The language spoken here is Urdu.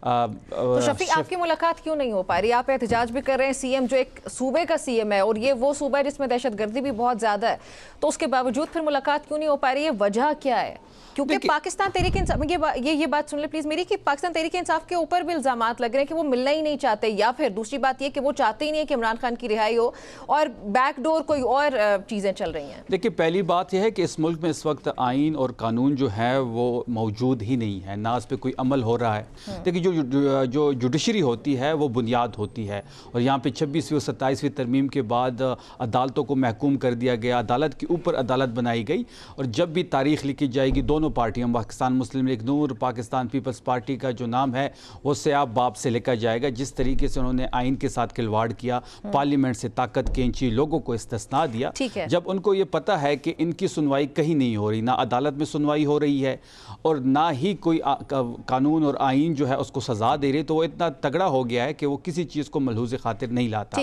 تو شفیق آپ کی ملاقات کیوں نہیں ہو پا رہی؟ آپ احتجاج بھی کر رہے ہیں، سی ایم جو ایک صوبے کا سی ایم ہے اور یہ وہ صوبہ ہے جس میں دہشت گردی بھی بہت زیادہ ہے، تو اس کے باوجود پھر ملاقات کیوں نہیں ہو پا رہی ہے؟ وجہ کیا ہے؟ کیونکہ پاکستان تحریک انصاف، یہ بات سن لیں پلیز میری، کہ پاکستان تحریک انصاف کے اوپر بھی الزامات لگ رہے ہیں کہ وہ ملنا ہی نہیں چاہتے، یا پھر دوسری بات یہ کہ وہ چاہتے ہی نہیں کہ عمران خان کی رہائی ہو اور بیک ڈور کوئی اور چیزیں چل رہی ہیں۔ دیکھیں، پہلی بات یہ ہے کہ اس ملک میں اس وقت آئین اور قانون جو ہے وہ موجود ہی نہیں ہے، نہ اس پہ کوئی عمل ہو رہا ہے۔ دیکھیں، جو جوڈیشری ہوتی ہے وہ بنیاد ہوتی ہے، اور یہاں پہ 26ویں اور 27ویں ترمیم کے بعد عدالتوں کو محکوم کر دیا گیا، عدالت کے اوپر عدالت بنائی گئی، اور جب بھی تاریخ لکھی جائے گی دونوں پارٹیاں، پاکستان مسلم لیگ نور، پاکستان پیپلز پارٹی کا جو نام ہے وہ سیاب باب سے لکھا جائے گا۔ جس طریقے سے انہوں نے آئین کے ساتھ کھلواڑ کیا، پارلیمنٹ سے طاقت کھینچی، لوگوں کو استثناء دیا، جب ان کو یہ پتہ ہے کہ ان کی سنوائی کہیں نہیں ہو رہی، نہ عدالت میں سنوائی ہو رہی ہے اور نہ ہی کوئی قانون اور آئین جو ہے اس کو سزا دے رہے، تو وہ اتنا تگڑا ہو گیا ہے کہ وہ کسی چیز کو ملحوظ خاطر نہیں لاتا۔